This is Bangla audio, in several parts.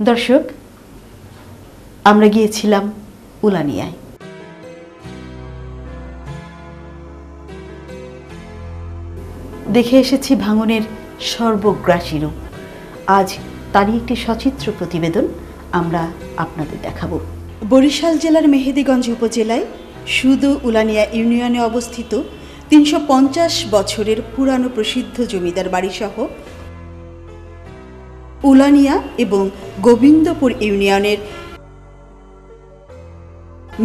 দর্শক, আমরা গিয়েছিলাম উলানিয়ায়। দেখে এসেছি ভাঙনের সর্বগ্রাসী রূপ। আজ তারই একটি সচিত্র প্রতিবেদন আমরা আপনাদের দেখাবো। বরিশাল জেলার মেহেদীগঞ্জ উপজেলায় সুদু উলানিয়া ইউনিয়নে অবস্থিত ৩৫০ বছরের পুরানো প্রসিদ্ধ জমিদার বাড়িসহ উলানিয়া এবং গোবিন্দপুর ইউনিয়নের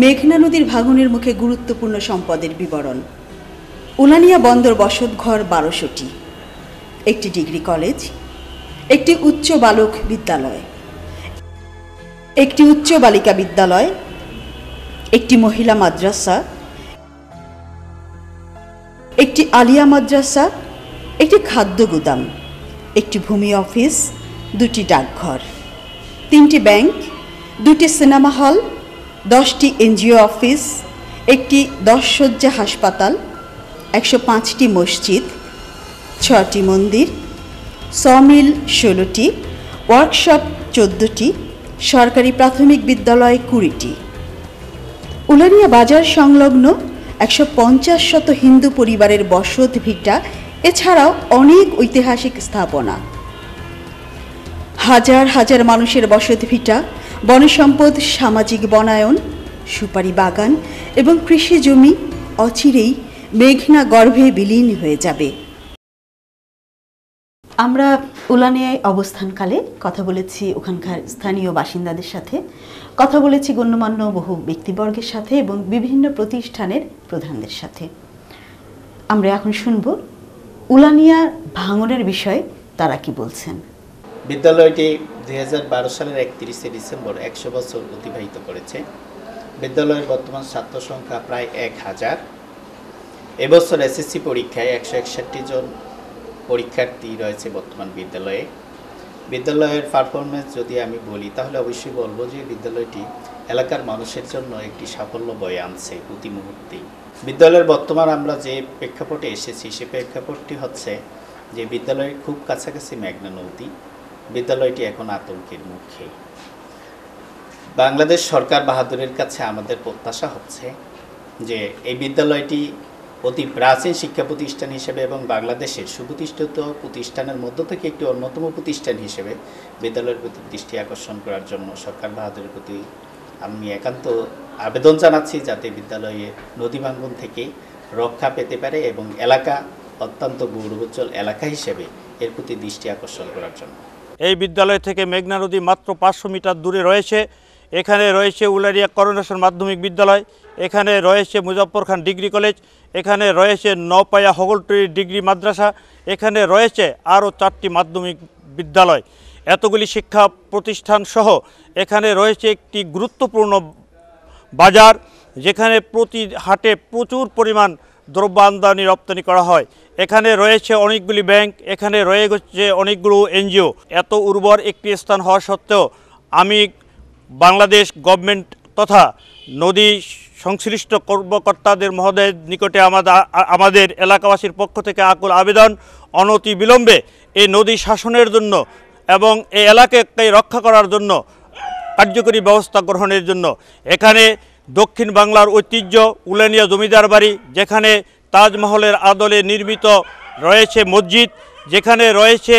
মেঘনা নদীর ভাঙনের মুখে গুরুত্বপূর্ণ সম্পদের বিবরণ। উলানিয়া বন্দর বসতঘর ১২০০টি, একটি ডিগ্রি কলেজ, একটি উচ্চ বালক বিদ্যালয়, একটি উচ্চ বালিকা বিদ্যালয়, একটি মহিলা মাদ্রাসা, একটি আলিয়া মাদ্রাসা, একটি খাদ্য গুদাম, একটি ভূমি অফিস, ২টি ডাকঘর, ৩টি ব্যাংক, ২টি সিনেমা হল, ১০টি এনজিও অফিস, একটি ১০ শয্যা হাসপাতাল, ১০৫টি মসজিদ, ৬টি মন্দির, সমিল ১৬টি, ওয়ার্কশপ ১৪টি, সরকারি প্রাথমিক বিদ্যালয় ২০টি। উলানিয়া বাজার সংলগ্ন ১৫০ শত হিন্দু পরিবারের বসত ভিটা, এছাড়াও অনেক ঐতিহাসিক স্থাপনা, হাজার হাজার মানুষের বসত ভিটা, বনসম্পদ, সামাজিক বনায়ন, সুপারি বাগান এবং কৃষি জমি অচিরেই মেঘনা গর্ভে বিলীন হয়ে যাবে। আমরা উলানিয়ায় অবস্থানকালে কথা বলেছি ওখানকার স্থানীয় বাসিন্দাদের সাথে, কথা বলেছি গণ্যমান্য বহু ব্যক্তিবর্গের সাথে এবং বিভিন্ন প্রতিষ্ঠানের প্রধানদের সাথে। আমরা এখন শুনব উলানিয়া ভাঙনের বিষয়ে তারা কি বলছেন। বিদ্যালয়টি ২০১২ সালের ৩১শে ডিসেম্বর ১০০ বছর অতিবাহিত করেছে। বিদ্যালয়ের বর্তমান ছাত্র সংখ্যা প্রায় ১,০০০। এবছর এসএসসি পরীক্ষায় ১৬১ জন পরীক্ষার্থী রয়েছে বর্তমান বিদ্যালয়ে। বিদ্যালয়ের পারফরমেন্স যদি আমি বলি তাহলে অবশ্যই বলবো যে বিদ্যালয়টি এলাকার মানুষের জন্য একটি সাফল্য বয়ে আনছে প্রতি মুহূর্তেই। বিদ্যালয়ের বর্তমান আমরা যে প্রেক্ষাপটে এসেছি সে প্রেক্ষাপটটি হচ্ছে যে বিদ্যালয়ের খুব কাছাকাছি মেঘনা নদী। বিদ্যালয়টি এখন আতঙ্কের মুখে। বাংলাদেশ সরকার বাহাদুরের কাছে আমাদের প্রত্যাশা হচ্ছে যে এই বিদ্যালয়টি অতি প্রাচীন শিক্ষা প্রতিষ্ঠান হিসেবে এবং বাংলাদেশের সুপ্রতিষ্ঠিত প্রতিষ্ঠানের মধ্য থেকে একটি অন্যতম প্রতিষ্ঠান হিসেবে বিদ্যালয়ের প্রতি দৃষ্টি আকর্ষণ করার জন্য সরকার বাহাদুরের প্রতি আমি একান্ত আবেদন জানাচ্ছি যাতে বিদ্যালয়ে নদী ভাঙ্গন থেকে রক্ষা পেতে পারে এবং এলাকা অত্যন্ত গৌরবোজ্জ্বল এলাকা হিসেবে এর প্রতি দৃষ্টি আকর্ষণ করার জন্য। এই বিদ্যালয় থেকে মেঘনা নদী মাত্র ৫০০ মিটার দূরে রয়েছে। এখানে রয়েছে উলানিয়া করোনেশন মাধ্যমিক বিদ্যালয়, এখানে রয়েছে মুজফ্ফর খান ডিগ্রি কলেজ, এখানে রয়েছে নওপায়া হগলটুরি ডিগ্রি মাদ্রাসা, এখানে রয়েছে আরও ৪টি মাধ্যমিক বিদ্যালয়। এতগুলি শিক্ষা প্রতিষ্ঠান সহ এখানে রয়েছে একটি গুরুত্বপূর্ণ বাজার, যেখানে প্রতি হাটে প্রচুর পরিমাণ দ্রব্য আমদানি রপ্তানি করা হয়। এখানে রয়েছে অনেকগুলি ব্যাংক, এখানে রয়েছে অনেকগুলো এনজিও। এত উর্বর একটি স্থান হওয়া সত্ত্বেও আমি বাংলাদেশ গভর্নমেন্ট তথা নদী সংশ্লিষ্ট কর্মকর্তাদের মহোদয়ের নিকটে আমাদের এলাকাবাসীর পক্ষ থেকে আকুল আবেদন, অনতি বিলম্বে এই নদী শাসনের জন্য এবং এই এলাকাকে রক্ষা করার জন্য কার্যকরী ব্যবস্থা গ্রহণের জন্য। এখানে দক্ষিণ বাংলার ঐতিহ্য উলানিয়া জমিদার বাড়ি, যেখানে তাজমহলের আদলে নির্মিত রয়েছে মসজিদ, যেখানে রয়েছে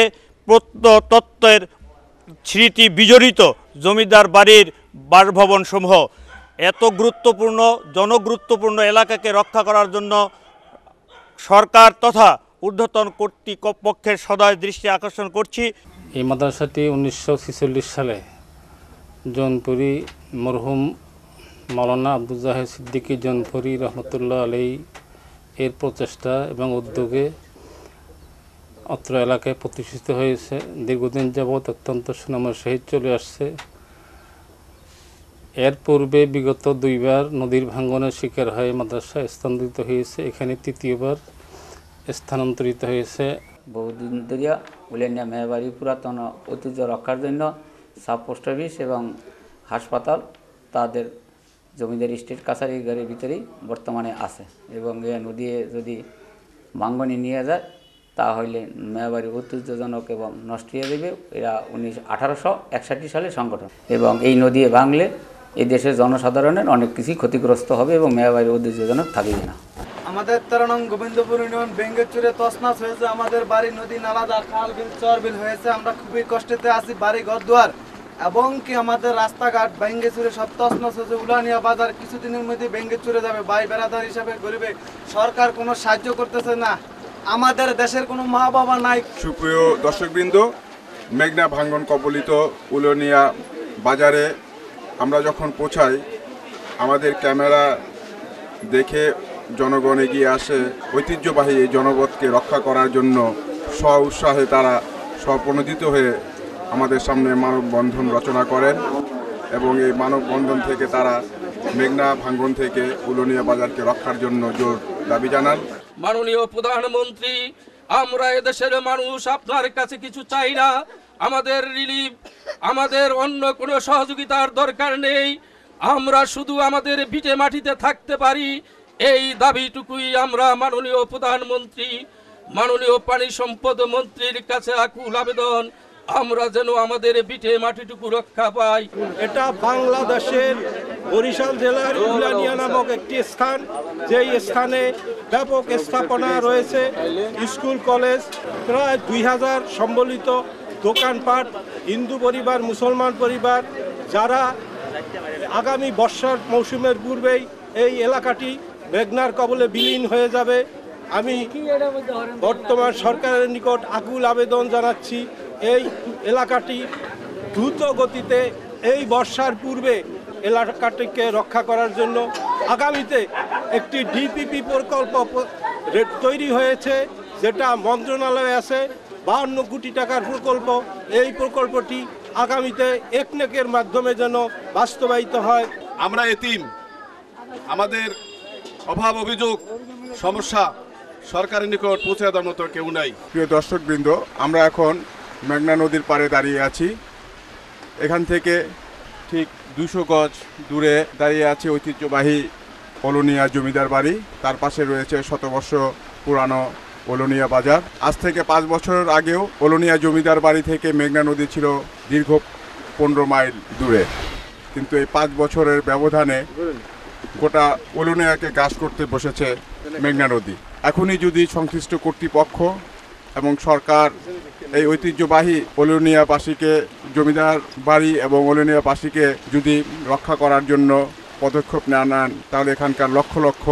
প্রত্নতত্ত্বের স্মৃতি বিজড়িত জমিদার বাড়ির বাসভবনসমূহ। এত গুরুত্বপূর্ণ জনগুরুত্বপূর্ণ এলাকাকে রক্ষা করার জন্য সরকার তথা ঊর্ধ্বতন কর্তৃপক্ষের সদয় দৃষ্টি আকর্ষণ করছি। এই মাদ্রাসাটি ১৯৪৬ সালে জৌনপুরি মরহুম মাওলানা আব্দুল জাহেদ সিদ্দিকী জৌনপুরি রহমতুল্লাহ আলাই এর প্রচেষ্টা এবং উদ্যোগে অত্র এলাকায় প্রতিষ্ঠিত হয়েছে। দীর্ঘদিন যাবৎ অত্যন্ত সুনামের সহিত চলে আসছে। এর পূর্বে বিগত ২বার নদীর ভাঙ্গনের শিকার হয়ে মাদ্রাসা স্থানান্তরিত হয়েছে, এখানে ৩য়বার স্থানান্তরিত হয়েছে। বহুদিন ধরে উলানিয়া মেহবাড়ি পুরাতন ঐতিহ্য রক্ষার জন্য সাব পোস্ট অফিস এবং হাসপাতাল তাদের জমিদার স্টেট কাছারি ঘরের ভিতরেই বর্তমানে আছে এবং নদী যদি ভাঙ্গনে নিয়ে যায় তাহলে মেয়াবাড়ি ঐতিহ্যজনক এবং নষ্ট হয়ে দেবে। এরা 1861 সালে সংগঠন, এবং এই নদী ভাঙলে এই দেশের জনসাধারণের অনেক কিছুই ক্ষতিগ্রস্ত হবে এবং মেয়াবাড়ি ঐতিহ্যজনক থাকবে না। আমাদের 13 নং গোবিন্দপুর ইউনিয়ন ভেঙ্গে চুরে তছনছ হয়েছে, আমাদের বাড়ি নদী নালা খাল বিল চর বিল হয়েছে, আমরা খুবই কষ্টেতে আছি, বাড়ি ঘর দুয়ার এবং কি আমাদের রাস্তাঘাট ভেঙ্গে চুরে সব তছনছ হয়েছে। উলানিয়া বাজার কিছুদিনের মধ্যে ভেঙ্গে চুরে যাবে। ভাই বেড়াদার হিসাবে গরিবে সরকার কোনো সাহায্য করতেছে না, আমাদের দেশের কোনো মা বাবা নাই। সুপ্রিয় দর্শকবৃন্দ, মেঘনা ভাঙ্গন কবলিত উলনিয়া বাজারে আমরা যখন পৌঁছাই, আমাদের ক্যামেরা দেখে জনগণ এগিয়ে আসে ঐতিহ্যবাহী এই জনপদকে রক্ষা করার জন্য। স্ব উৎসাহে তারা স্বপ্রণোদিত হয়ে আমাদের সামনে মানববন্ধন রচনা করেন এবং এই মানববন্ধন থেকে তারা মেঘনা ভাঙ্গন থেকে উলনিয়া বাজারকে রক্ষার জন্য জোর দাবি জানান। মাননীয় প্রধানমন্ত্রী, আমরা এদেশের মানুষ আপনার কাছে কিছু চাই না, আমাদের রিলিফ, আমাদের অন্য কোনো সহযোগিতার দরকার নেই, আমরা শুধু আমাদের ভিটে মাটিতে থাকতে পারি, এই দাবিটুকুই আমরা মাননীয় প্রধানমন্ত্রী, মাননীয় পানি সম্পদ মন্ত্রীর কাছে আকুল আবেদন, আমরা যেন আমাদের ভিটে মাটিটুকু রক্ষা পাই। এটা বাংলাদেশের বরিশাল জেলার উলানিয়া নামক একটি স্থান, যেই স্থানে ব্যাপক স্থাপনা রয়েছে, স্কুল কলেজ, প্রায় 2000 সম্বলিত দোকানপাট, হিন্দু পরিবার, মুসলমান পরিবার, যারা আগামী বর্ষার মৌসুমের পূর্বেই এই এলাকাটি মেঘনার কবলে বিলীন হয়ে যাবে। আমি বর্তমান সরকারের নিকট আকুল আবেদন জানাচ্ছি, এই এলাকাটি দ্রুত গতিতে এই বর্ষার পূর্বে এলাকাটিকে রক্ষা করার জন্য আগামীতে একটি ডিপিপি প্রকল্প তৈরি হয়েছে, যেটা মন্ত্রণালয়ে আছে, 52 কোটি টাকার প্রকল্প। এই প্রকল্পটি আগামীতে একনেকের মাধ্যমে যেন বাস্তবায়িত হয়। আমরা এতিম, আমাদের অভাব অভিযোগ সমস্যা সরকারের নিকট পৌঁছে দেওয়ার মতো কেউ নাই। প্রিয় দর্শকবৃন্দ, আমরা এখন মেঘনা নদীর পাড়ে দাঁড়িয়ে আছি। এখান থেকে ঠিক 200 গজ দূরে দাঁড়িয়ে আছে ঐতিহ্যবাহী ওলনিয়া জমিদার বাড়ি, তার পাশে রয়েছে শতবর্ষ পুরানো ওলনিয়া বাজার। আজ থেকে 5 বছর আগেও ওলনিয়া জমিদার বাড়ি থেকে মেঘনা নদী ছিল দীর্ঘ 15 মাইল দূরে, কিন্তু এই 5 বছরের ব্যবধানে গোটা ওলনিয়াকে গ্রাস করতে বসেছে মেঘনা নদী। এখনই যদি সংশ্লিষ্ট কর্তৃপক্ষ এবং সরকার এই ঐতিহ্যবাহী ওলনিয়াবাসীকে, জমিদার বাড়ি এবং ওলনিয়াবাসীকে যদি রক্ষা করার জন্য পদক্ষেপ না নেন, তাহলে এখানকার লক্ষ লক্ষ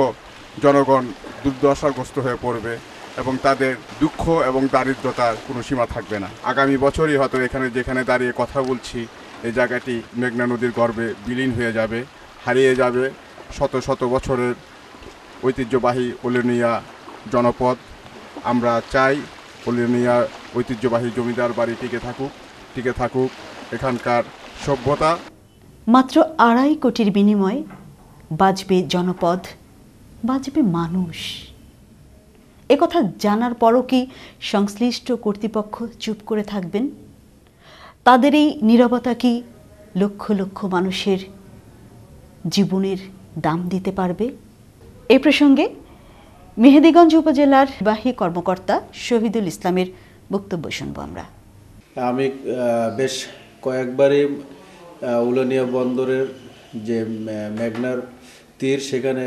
জনগণ দুর্দশাগ্রস্ত হয়ে পড়বে এবং তাদের দুঃখ এবং দারিদ্রতার কোনো সীমা থাকবে না। আগামী বছরই হয়তো যেখানে দাঁড়িয়ে কথা বলছি, এই জায়গাটি মেঘনা নদীর গর্ভে বিলীন হয়ে যাবে, হারিয়ে যাবে শত শত বছরের ঐতিহ্যবাহী ওলনিয়া জনপদ। আমরা চাই ওলনিয়া ঐতিহ্যবাহী জমিদার বাড়ি টিকে থাকুক এখানকার সভ্যতা। মাত্র 2.5 কোটির বিনিময়ে বাঁচবে জনপদ, বাঁচবে মানুষ। একথা জানার পরও কি সংশ্লিষ্ট কর্তৃপক্ষ চুপ করে থাকবেন? তাদের এই নীরবতা কি লক্ষ লক্ষ মানুষের জীবনের দাম দিতে পারবে? এ প্রসঙ্গে মেহেদিগঞ্জ উপজেলার নির্বাহী কর্মকর্তা শহীদুল ইসলামের বক্তব্য শুনব আমরা। আমি বেশ কয়েকবারই উলনিয়া বন্দরের যে মেঘনার তীর সেখানে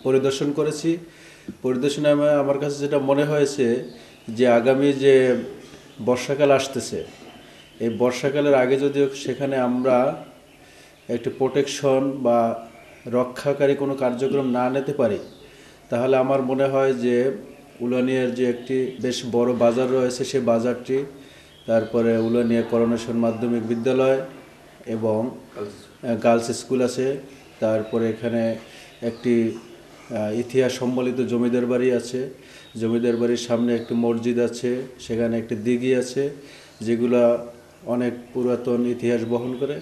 পরিদর্শন করেছি। পরিদর্শনে আমার কাছে যেটা মনে হয়েছে যে আগামী যে বর্ষাকাল আসতেছে, এই বর্ষাকালের আগে যদি সেখানে আমরা একটি প্রোটেকশন বা রক্ষাকারী কোনো কার্যক্রম না নিতে পারি, তাহলে আমার মনে হয় যে উলানিয়ার যে একটি বেশ বড় বাজার রয়েছে, সেই বাজারটি, তারপরে উলানিয়া করোনেশন মাধ্যমিক বিদ্যালয় এবং গার্লস স্কুল আছে, তারপরে এখানে একটি ইতিহাস সম্বলিত জমিদার বাড়ি আছে, জমিদার বাড়ির সামনে একটি মসজিদ আছে, সেখানে একটি দিঘি আছে, যেগুলা অনেক পুরাতন ইতিহাস বহন করে।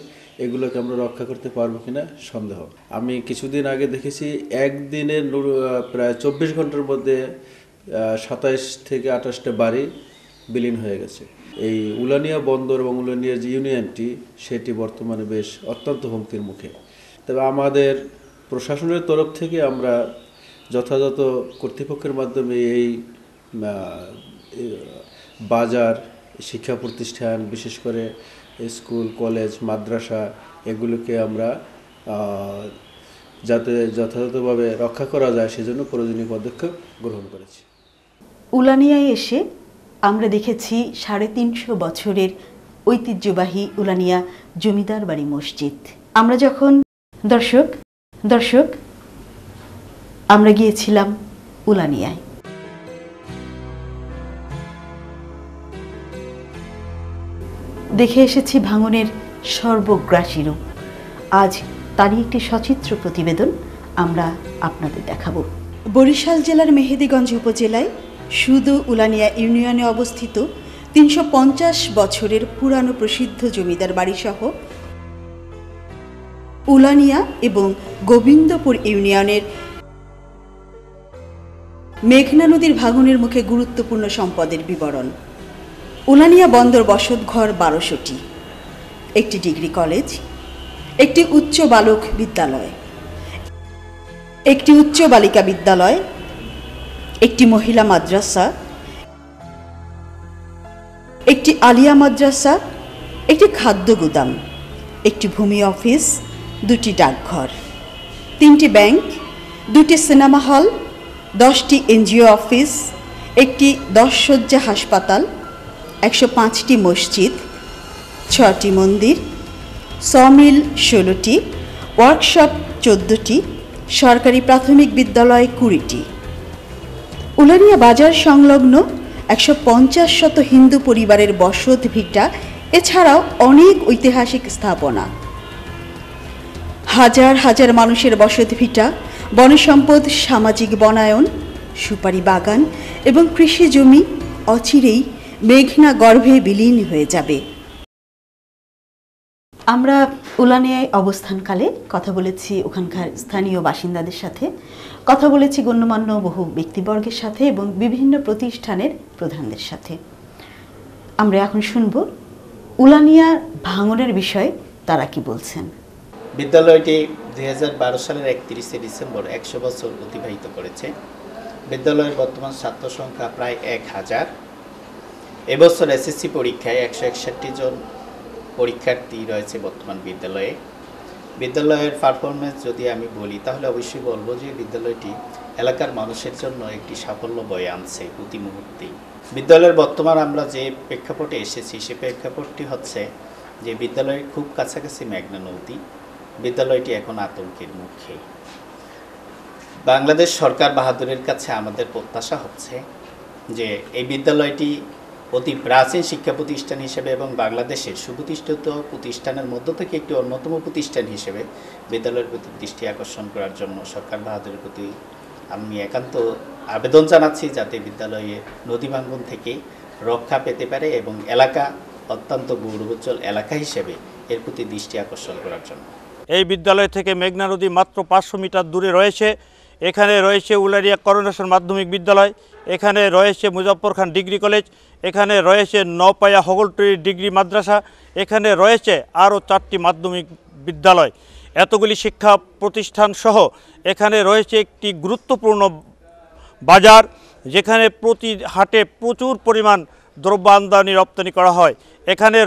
এগুলোকে আমরা রক্ষা করতে পারবো কিনা সন্দেহ। আমি কিছুদিন আগে দেখেছি একদিনে প্রায় 24 ঘন্টার মধ্যে 27 থেকে 28টা বাড়ি বিলীন হয়ে গেছে। এই উলানিয়া বন্দর এবং উলানিয়া যে ইউনিয়নটি, সেটি বর্তমানে বেশ অত্যন্ত হুমকির মুখে। তবে আমাদের প্রশাসনের তরফ থেকে আমরা যথাযথ কর্তৃপক্ষের মাধ্যমে এই বাজার, শিক্ষা প্রতিষ্ঠান, বিশেষ করে স্কুল, কলেজ, মাদ্রাসা এগুলোকে আমরা যাতে যথাযথভাবে রক্ষা করা যায় সেজন্য প্রয়োজনীয় পদক্ষেপ গ্রহণ করেছি। উলানিয়ায় এসে আমরা দেখেছি 350 বছরের ঐতিহ্যবাহী উলানিয়া জমিদার বাড়ি মসজিদ। আমরা যখন দর্শক আমরা গিয়েছিলাম উলানিয়ায়। দেখে এসেছি ভাঙনের সর্বগ্রাসী রূপ। আজ তারই একটি সচিত্র প্রতিবেদন আমরা আপনাদের দেখাবো। বরিশাল জেলার মেহেদীগঞ্জ উপজেলায় সুদু উলানিয়া ইউনিয়নে অবস্থিত 350 বছরের পুরানো প্রসিদ্ধ জমিদার বাড়িসহ উলানিয়া এবং গোবিন্দপুর ইউনিয়নের মেঘনা নদীর ভাঙনের মুখে গুরুত্বপূর্ণ সম্পদের বিবরণ। উলানিয়া বন্দর বসতঘর 1200টি, একটি ডিগ্রি কলেজ, একটি উচ্চ বালক বিদ্যালয়, একটি উচ্চ বালিকা বিদ্যালয়, একটি মহিলা মাদ্রাসা, একটি আলিয়া মাদ্রাসা, একটি খাদ্য গুদাম, একটি ভূমি অফিস, 2টি ডাকঘর, 3টি ব্যাংক, 2টি সিনেমা হল, 10টি এনজিও অফিস, একটি 10 শয্যা হাসপাতাল, 105টি মসজিদ, 6টি মন্দির, সমিল 16টি, ওয়ার্কশপ 14টি, সরকারি প্রাথমিক বিদ্যালয় 20টি। উলানিয়া বাজার সংলগ্ন 150 শত হিন্দু পরিবারের বসত ভিটা, এছাড়াও অনেক ঐতিহাসিক স্থাপনা, হাজার হাজার মানুষের বসত ভিটা, বনসম্পদ, সামাজিক বনায়ন, সুপারি বাগান এবং কৃষি জমি অচিরেই মেঘনা গর্ভে বিলীন হয়ে যাবে। আমরা উলানিয়ায় অবস্থানকালে কথা বলেছি ওখানকার স্থানীয় বাসিন্দাদের সাথে, কথা বলেছি গণ্যমান্য বহু ব্যক্তিবর্গের সাথে এবং বিভিন্ন প্রতিষ্ঠানের প্রধানদের সাথে। আমরা এখন শুনব উলানিয়া ভাঙনের বিষয়ে তারা কি বলছেন। বিদ্যালয়টি 2012 সালের 31 ডিসেম্বর 100 বছর অতিবাহিত করেছে। বিদ্যালয়ের বর্তমান ছাত্র সংখ্যা প্রায় 1000। এবছর এসএসসি পরীক্ষায় 161 জন পরীক্ষার্থী রয়েছে বর্তমান বিদ্যালয়ে। বিদ্যালয়ের পারফরমেন্স যদি আমি বলি তাহলে অবশ্যই বলবো যে বিদ্যালয়টি এলাকার মানুষের জন্য একটি সাফল্য বয়ে আনছে প্রতি মুহূর্তেই। বিদ্যালয়ের বর্তমান আমরা যে প্রেক্ষাপটে এসেছি সে প্রেক্ষাপটটি হচ্ছে যে বিদ্যালয়ের খুব কাছাকাছি মেঘনা নদী। বিদ্যালয়টি এখন আতঙ্কের মুখে। বাংলাদেশ সরকার বাহাদুরের কাছে আমাদের প্রত্যাশা হচ্ছে যে এই বিদ্যালয়টি অতি প্রাচীন শিক্ষা প্রতিষ্ঠান হিসেবে এবং বাংলাদেশের সুপ্রতিষ্ঠিত প্রতিষ্ঠানের মধ্য থেকে একটি অন্যতম প্রতিষ্ঠান হিসেবে বিদ্যালয়ের প্রতি দৃষ্টি আকর্ষণ করার জন্য সরকার বাহাদুরের প্রতি আমি একান্ত আবেদন জানাচ্ছি যাতে বিদ্যালয়ে নদী ভাঙ্গন থেকে রক্ষা পেতে পারে এবং এলাকা অত্যন্ত গৌরবোজ্জ্বল এলাকা হিসেবে এর প্রতি দৃষ্টি আকর্ষণ করার জন্য। এই বিদ্যালয় থেকে মেঘনা নদী মাত্র 500 মিটার দূরে রয়েছে। এখানে রয়েছে উলানিয়া করুণেশ্বর মাধ্যমিক বিদ্যালয়, এখানে রয়েছে মুজফ্ফর খান ডিগ্রি কলেজ, এখানে রয়েছে নওপায়া হগলটুরি ডিগ্রি মাদ্রাসা, এখানে রয়েছে আরও 4টি মাধ্যমিক বিদ্যালয়। এতগুলি শিক্ষা প্রতিষ্ঠান সহ এখানে রয়েছে একটি গুরুত্বপূর্ণ বাজার, যেখানে প্রতি হাটে প্রচুর পরিমাণ দ্রব্য আমদানি রপ্তানি করা হয়। এখানে